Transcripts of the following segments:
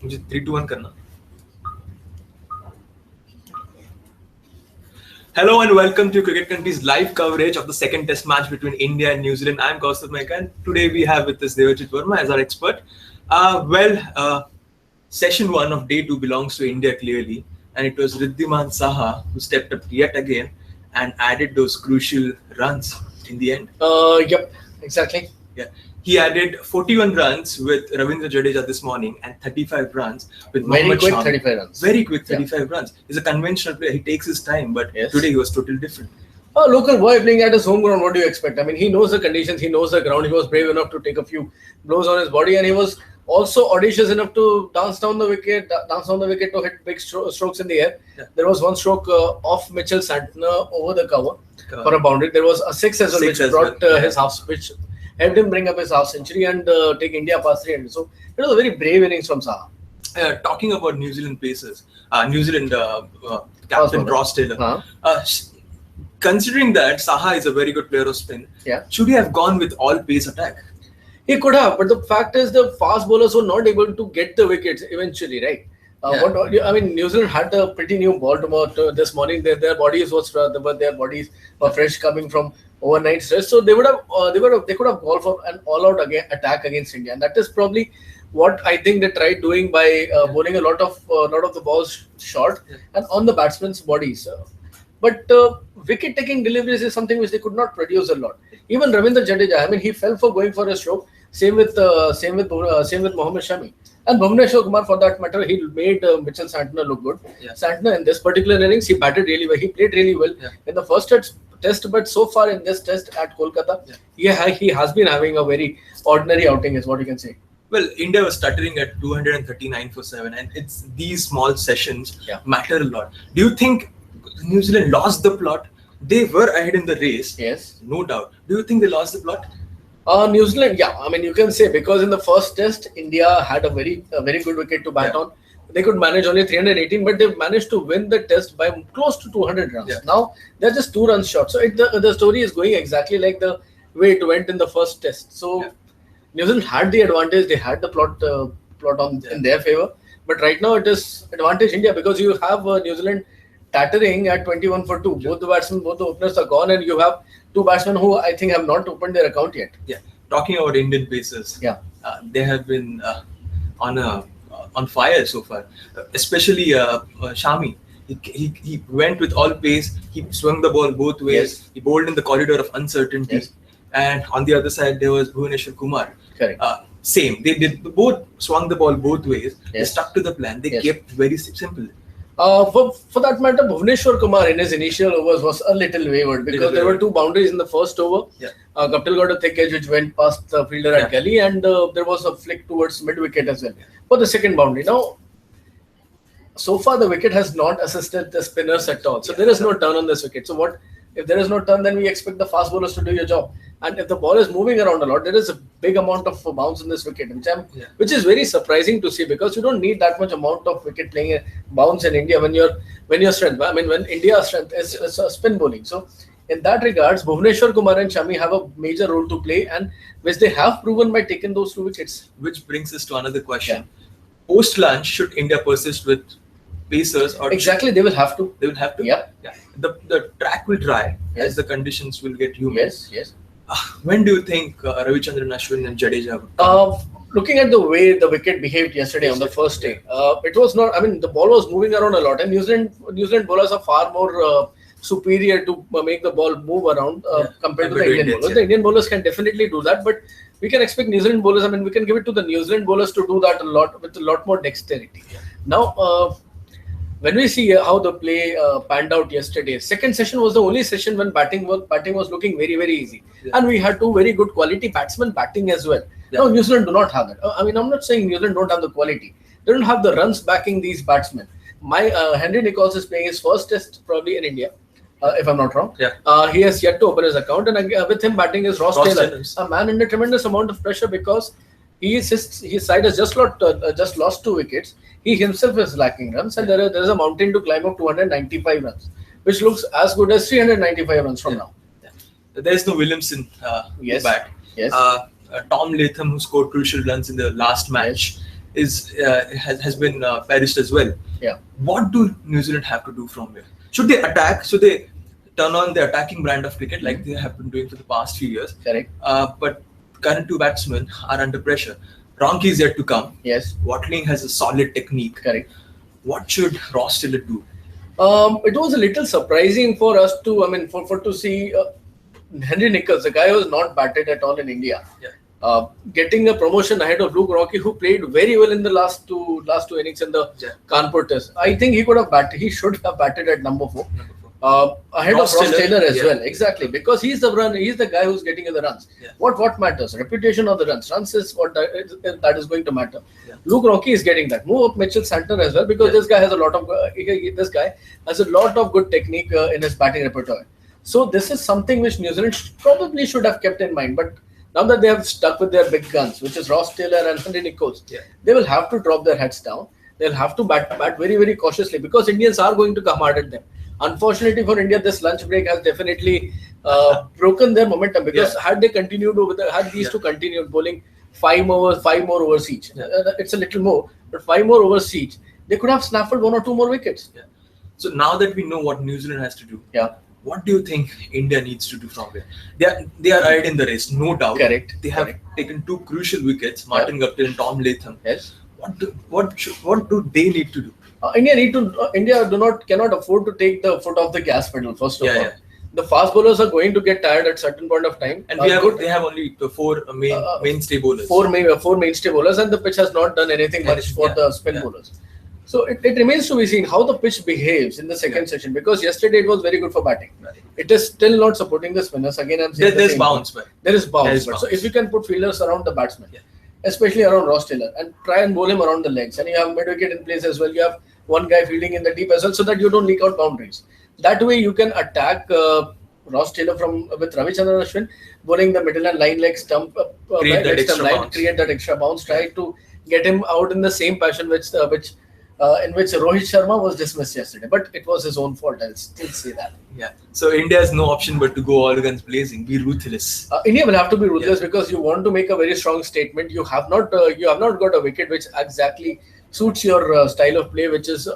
मुझे 3-2-1 करना. Hello and welcome to Cricket Country's live coverage of the second Test match between India and New Zealand. I'm Kaustav Mehta, and today we have with us Devajit Verma as our expert. Session 1 of Day 2 belongs to India clearly, and it was Riddhiman Saha who stepped up yet again and added those crucial runs in the end. Yep, exactly. Yeah. He added 41 runs with Ravindra Jadeja this morning and 35 runs with Mohammad Very quick Shami. 35 runs. Very quick 35 runs. He's a conventional player. He takes his time, but today he was totally different. A local boy playing at his home ground, what do you expect? I mean, he knows the conditions, he knows the ground. He was brave enough to take a few blows on his body, and he was also audacious enough to dance down the wicket to hit big strokes in the air. Yeah. There was one stroke off Mitchell Santner over the cover for a boundary. There was a six as well, which brought his half, which helped him bring up his half century and take India past 300. So it was a very brave innings from Saha. Talking about New Zealand pacers, New Zealand captain Ross Taylor. Considering that Saha is a very good player of spin, should he have gone with all pace attack? He could have, but the fact is the fast bowlers were not able to get the wickets eventually, right? New Zealand had a pretty new ball this morning. Their bodies were fresh coming from overnight stress, so they could have gone for an all-out attack against India, and that is probably what I think they tried doing by bowling a lot of the balls short and on the batsmen's bodies. But wicket-taking deliveries is something which they could not produce a lot. Even Ravindra Jadeja, I mean, he fell for going for a stroke. Same with Mohammad Shami. And Bhuvneshwar Kumar, for that matter, he made Mitchell Santner look good. Santner, in this particular innings, he batted really well. He played really well in the first test, but so far in this test at Kolkata, he has been having a very ordinary outing, is what you can say. Well, India was stuttering at 239 for 7, and it's these small sessions matter a lot. Do you think New Zealand lost the plot? They were ahead in the race, yes, no doubt. Do you think they lost the plot? New Zealand, I mean, you can say, because in the first test, India had a very good wicket to bat on. They could manage only 318, but they managed to win the test by close to 200 runs. Now, they're just 2 runs short. So the story is going exactly like the way it went in the first test. So New Zealand had the advantage. They had the plot in their favor. But right now, it is advantage India, because you have New Zealand tattering at 21 for 2. Both the openers are gone, and you have 2 batsmen who I think have not opened their account yet. Yeah. Talking about Indian pacers, they have been on fire so far. Especially Shami. He went with all pace. He swung the ball both ways. He bowled in the corridor of uncertainty. And on the other side, there was Bhuvneshwar Kumar. Correct. Same. They both swung the ball both ways. They stuck to the plan. They kept very simple. For that matter, Bhuvneshwar Kumar in his initial overs was a little wavered, because there were 2 boundaries in the first over. Kapil got a thick edge which went past the fielder at gully, and there was a flick towards mid-wicket as well for the second boundary. Now, so far the wicket has not assisted the spinners at all. So there is no turn on this wicket. So what if there is no turn? Then we expect the fast bowlers to do your job. And if the ball is moving around a lot, there is a big amount of bounce in this wicket, which is very surprising to see, because you don't need that much amount of wicket playing bounce in India when your strength. I mean, when India's strength is spin bowling. So in that regards, Bhuvneshwar Kumar and Shami have a major role to play, and which they have proven by taking those 2 wickets. Which brings us to another question. Post lunch, should India persist with pacers? Or exactly, they will have to. They will have to. Yeah. The track will dry as the conditions will get humid. Yes. When do you think Ravichandran Ashwin and Jadeja would looking at the way the wicket behaved yesterday on the first day, it was not. I mean, the ball was moving around a lot, and New Zealand bowlers are far more superior to make the ball move around compared to the Indian bowlers. The Indian bowlers can definitely do that, but we can expect New Zealand bowlers. I mean, we can give it to the New Zealand bowlers to do that with a lot more dexterity. Now, when we see how the play panned out yesterday, second session was the only session when batting was looking very, very easy. And we had 2 very good quality batsmen batting as well. Now, New Zealand do not have that. I mean, I'm not saying New Zealand don't have the quality. They don't have the runs backing these batsmen. Henry Nicholls is playing his first test probably in India, if I'm not wrong. He has yet to open his account, and with him batting is Ross Taylor, a man under tremendous amount of pressure, because his side has just lost 2 wickets. He himself is lacking runs, and there is a mountain to climb of 295 runs, which looks as good as 395 runs from now. There's no Williamson to bat. Tom Latham, who scored crucial runs in the last match. has been perished as well. Yeah. What do New Zealand have to do from here? Should they attack? Should they turn on the attacking brand of cricket like they have been doing for the past few years? Correct. But current two batsmen are under pressure. Ronke is yet to come. Yes. Watling has a solid technique. Correct. What should Ross Taylor do? It was a little surprising for us to, to see Henry Nicholls, a guy who was not batted at all in India, getting a promotion ahead of Luke Rocky, who played very well in the last two innings in the Kanpur Test. I think he could have batted. He should have batted at number 4. Ahead Ross of Ross Taylor as yeah. well, exactly, because he's the guy who's getting the runs. Yeah. What matters? Reputation or the runs? Runs is what that is going to matter. Yeah. Luke Rocky is getting that. Move up Mitchell Santer as well, because this guy has a lot of good technique in his batting repertoire. So this is something which New Zealand probably should have kept in mind. But now that they have stuck with their big guns, which is Ross Taylor and Henry Nicholls, they will have to drop their heads down. They'll have to bat very, very cautiously, because Indians are going to come hard at them. Unfortunately for India, this lunch break has definitely broken their momentum, because had they continued had these two continued bowling 5 more overs each, it's a little more, but 5 more overs each, they could have snaffled 1 or 2 more wickets. So now that we know what New Zealand has to do, what do you think India needs to do from here? They are ahead in the race, no doubt. Correct. They have taken 2 crucial wickets, Martin Guptill and Tom Latham. Yes. What do they need to do? India cannot afford to take the foot off the gas pedal. First of all, Yeah. the fast bowlers are going to get tired at certain point of time. And they have only 4 mainstay bowlers. Four mainstay bowlers, and the pitch has not done anything much for the spin bowlers. So it remains to be seen how the pitch behaves in the second session, because yesterday it was very good for batting. It is still not supporting the spinners. Again, I'm saying there's bounce. There is bounce. So if you can put fielders around the batsman, especially around Ross Taylor, and try and bowl him around the legs, and you have mid-wicket in place as well. You have one guy fielding in the deep as well, so that you don't leak out boundaries. That way you can attack Ross Taylor with Ravichandran Ashwin, bowling the middle and line leg stump, create that extra bounce, try to get him out in the same fashion in which Rohit Sharma was dismissed yesterday. But it was his own fault, I'll still say that. Yeah. So India has no option but to go all guns blazing, be ruthless. India will have to be ruthless, because you want to make a very strong statement. You have not got a wicket which exactly suits your style of play, which is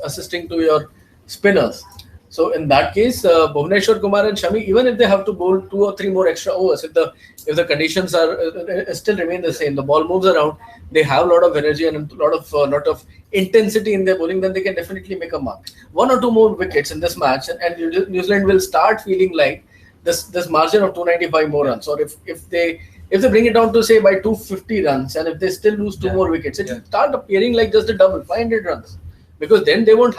assisting to your spinners. So in that case, Bhuvneshwar Kumar and Shami, even if they have to bowl 2 or 3 more extra overs, if the conditions are still remain the same, the ball moves around, they have a lot of energy and a lot of intensity in their bowling, then they can definitely make a mark. 1 or 2 more wickets in this match, and New Zealand will start feeling like this margin of 295 more runs. Or if they bring it down to, say, by 250 runs, and if they still lose 2 more wickets, it will start appearing like just a double, 500 runs, because then they won't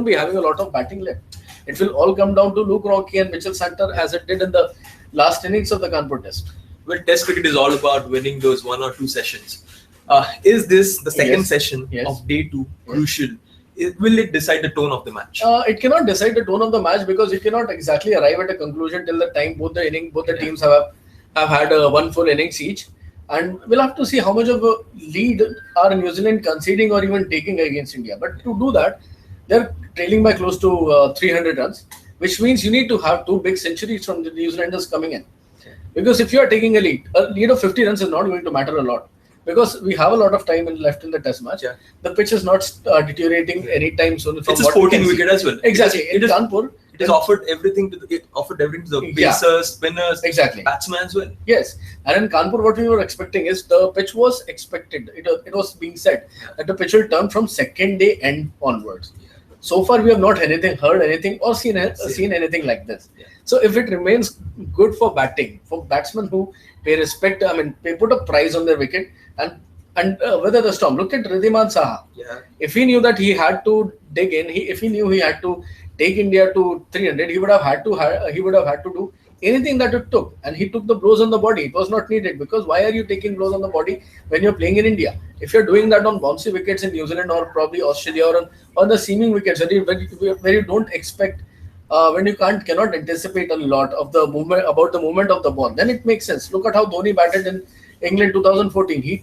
be having a lot of batting left. It will all come down to Luke Rocky and Mitchell Santer, as it did in the last innings of the Kanpur Test. Well, Test cricket is all about winning those 1 or 2 sessions. Is this the second session of day 2 crucial? Will it decide the tone of the match? It cannot decide the tone of the match, because you cannot exactly arrive at a conclusion till the time both the teams have had 1 full innings each. And we'll have to see how much of a lead are New Zealand conceding or even taking against India. But to do that, they're trailing by close to 300 runs, which means you need to have 2 big centuries from the New Zealanders coming in. Because if you are taking a lead of 50 runs is not going to matter a lot, because we have a lot of time left in the Test match. The pitch is not deteriorating anytime soon. It's a sporting wicket as well. Exactly. It is Kanpur. It has offered everything to the pacers, spinners, batsmen as well. Yes, and in Kanpur, what we were expecting is the pitch was expected. It was being said that the pitch will turn from second day end onwards. So far, we have not heard anything or seen anything like this. So if it remains good for batting, for batsmen who pay respect, they put a price on their wicket and weather the storm. Look at Ridhiman Saha. If he knew that he had to dig in, if he knew he had to take India to 300, he would have had to do anything that it took, and he took the blows on the body. It was not needed, because why are you taking blows on the body when you're playing in India? If you're doing that on bouncy wickets in New Zealand or probably Australia, or on the seaming wickets where you don't expect, when you cannot anticipate a lot of the movement of the ball, then it makes sense. Look at how Dhoni batted in England 2014. He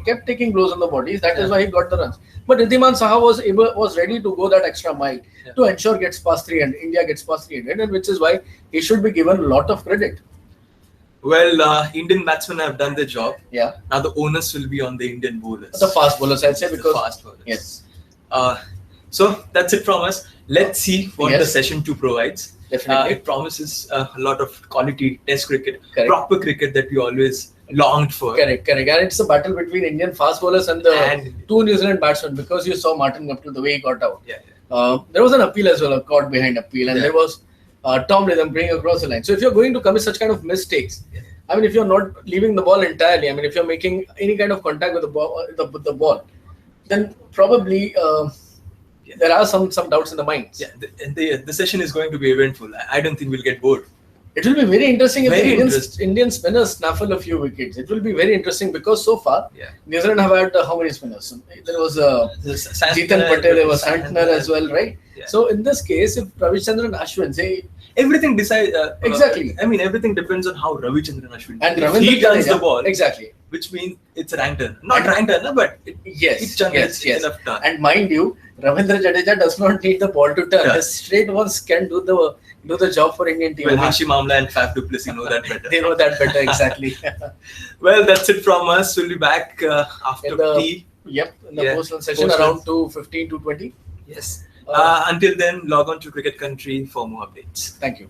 kept taking blows on the bodies. That is why he got the runs. But Ridhiman Saha was ready to go that extra mile to ensure India gets past 300, and which is why he should be given a lot of credit. Well, Indian batsmen have done their job. Yeah. Now the onus will be on the Indian bowlers. The fast bowlers, I'd say, The because fast bowlers. yes. So that's it from us. Let's see what Yes. the session 2 provides. Definitely. It promises a lot of quality test cricket, Correct. proper cricket that we always longed for. Correct. And it's a battle between Indian fast bowlers and the two New Zealand batsmen, because you saw Martin Guptill, the way he got out. Yeah. There was an appeal as well, a caught behind appeal, and there was Tom Rhythm bringing across the line. So if you're going to commit such kind of mistakes, I mean, if you're not leaving the ball entirely, I mean, if you're making any kind of contact with the ball, then probably there are some doubts in the minds. Yeah, the session is going to be eventful. I don't think we'll get bored. It will be very interesting if Very the Indian spinners snaffle a few wickets. It will be very interesting because so far, New Zealand have had how many spinners? There was Jeetan Patel, there was Santner as well, right? Yeah. So in this case, if Ravichandran Ashwin say everything decides exactly. I mean, everything depends on how Ravichandran Ashwin. And if he turns the ball exactly, which means it's a rank turner, not rank turner, but it generates enough turn. And mind you, Ravindra Jadeja does not need the ball to turn. His straight ones can do the job for Indian team. Well, Hashim Amla and Faf du Plessis know that better. They know that better, exactly. Well, that's it from us. We'll be back after tea. Yep, in the post-run session around 2:15, 2:20. Yes. Until then, log on to Cricket Country for more updates. Thank you.